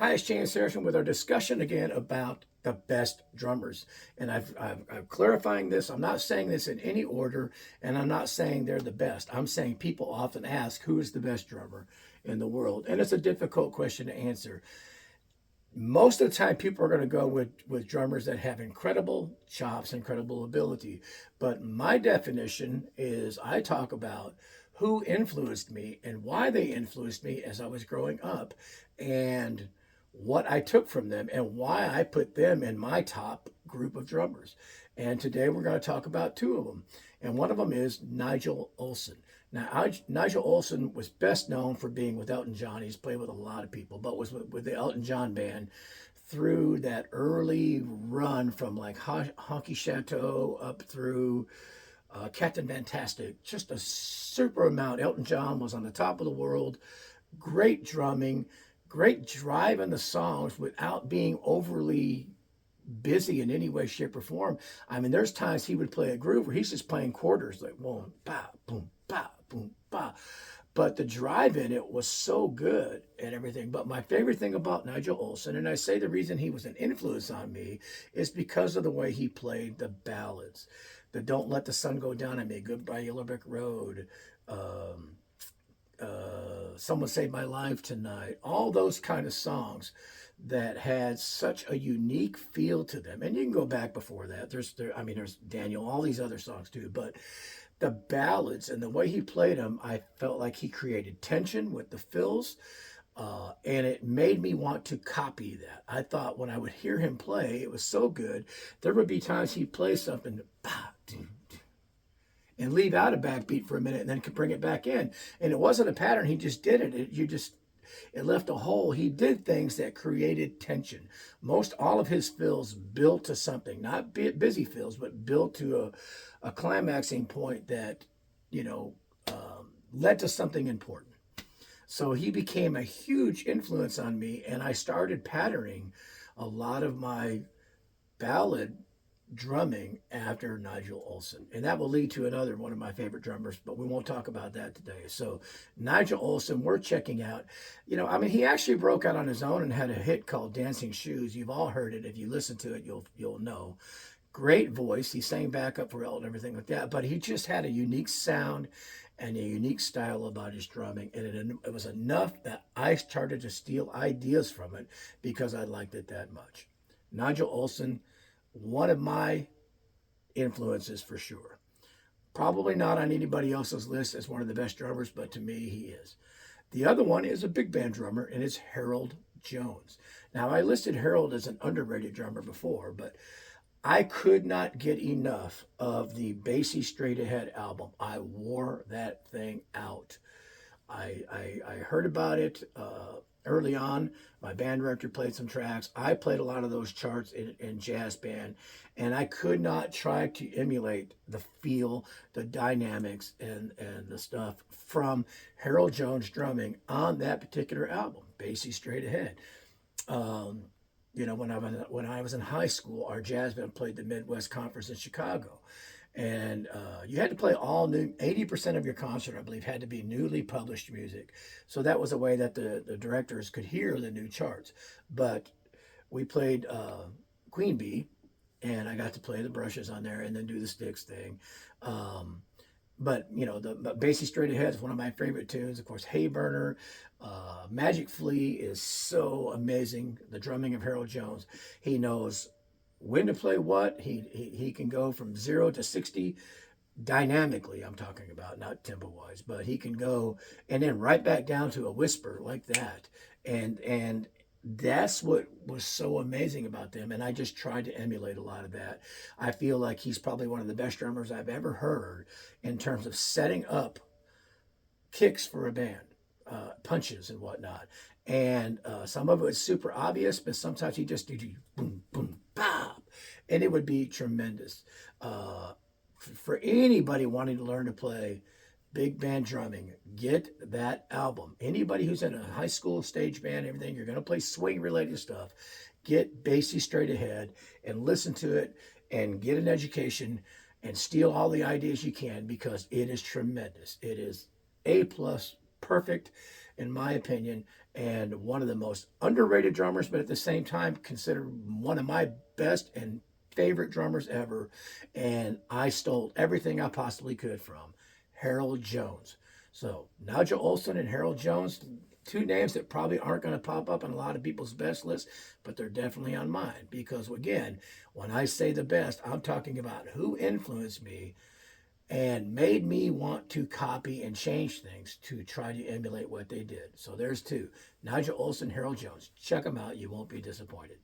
Hi, it's James Harrison with our discussion again about the best drummers. And I'm clarifying this. I'm not saying this in any order, and I'm not saying they're the best. I'm saying people often ask, who is the best drummer in the world? And it's a difficult question to answer. Most of the time, people are going to go with drummers that have incredible chops, incredible ability. But my definition is I talk about who influenced me and why they influenced me as I was growing up, and what I took from them and why I put them in my top group of drummers. And today we're going to talk about two of them. And one of them is Nigel Olsson. Now, Nigel Olsson was best known for being with Elton John. He's played with a lot of people, but was with the Elton John band through that early run from like Honky Chateau up through Captain Fantastic. Just a super amount. Elton John was on the top of the world. Great drumming, great drive in the songs without being overly busy in any way, shape, or form. I mean, there's times he would play a groove where he's just playing quarters like one, ba, boom, ba, boom, ba. But the drive in it was so good and everything. But my favorite thing about Nigel Olsson, and I say the reason he was an influence on me, is because of the way he played the ballads. The Don't Let the Sun Go Down on Me, Goodbye Yellow Brick Road, um, Someone Saved My Life Tonight, all those kind of songs that had such a unique feel to them. And you can go back before that. There's Daniel, all these other songs too. But the ballads and the way he played them, I felt like he created tension with the fills. And it made me want to copy that. I thought when I would hear him play, it was so good. There would be times he'd play something, and leave out a backbeat for a minute and then could bring it back in. And it wasn't a pattern. He just did it. It left a hole. He did things that created tension. Most all of his fills built to something, not busy fills, but built to a climaxing point that, you know, led to something important. So he became a huge influence on me, and I started patterning a lot of my ballad drumming after Nigel Olsson. And that will lead to another one of my favorite drummers, but we won't talk about that today. So Nigel Olsson, we're checking out. He actually broke out on his own and had a hit called Dancing Shoes. You've all heard it. If you listen to it, you'll know. Great voice. He sang backup for Elton and everything like that, but he just had a unique sound and a unique style about his drumming. And it was enough that I started to steal ideas from it because I liked it that much. Nigel Olsson, one of my influences for sure. Probably not on anybody else's list as one of the best drummers, but to me, he is. The other one is a big band drummer, and it's Harold Jones. Now, I listed Harold as an underrated drummer before, but I could not get enough of the Basie Straight Ahead album. I wore that thing out. I heard about it early on. My band director played some tracks. I played a lot of those charts in jazz band, and I could not try to emulate the feel, the dynamics, and the stuff from Harold Jones drumming on that particular album, Basie Straight Ahead. Um, when I was in high school, our jazz band played the Midwest Conference in Chicago, and you had to play all new. 80% of your concert, I believe, had to be newly published music. So that was a way that the directors could hear the new charts. But we played Queen Bee, and I got to play the brushes on there and then do the sticks thing. Um, but the Basie Straight Ahead is one of my favorite tunes. Of course, Hay Burner, Magic Flea is so amazing. The drumming of Harold Jones, he knows when to play what. He can go from 0 to 60 dynamically. I'm talking about, not tempo wise, but he can go and then right back down to a whisper like that. And that's what was so amazing about them. And I just tried to emulate a lot of that. I feel like he's probably one of the best drummers I've ever heard in terms of setting up kicks for a band, punches and whatnot. And some of it was super obvious, but sometimes he just do boom, boom, pop, and it would be tremendous. For anybody wanting to learn to play big band drumming, get that album. Anybody who's in a high school stage band, everything, you're going to play swing related stuff, get Basie Straight Ahead and listen to it and get an education and steal all the ideas you can because it is tremendous. It is A plus perfect. in my opinion, and one of the most underrated drummers, but at the same time considered one of my best and favorite drummers ever. And I stole everything I possibly could from Harold Jones. So Nigel Olsson and Harold Jones, two names that probably aren't going to pop up on a lot of people's best lists, but they're definitely on mine. Because again, when I say the best, I'm talking about who influenced me and made me want to copy and change things to try to emulate what they did. So there's two: Nigel Olsson, Harold Jones. Check them out. You won't be disappointed.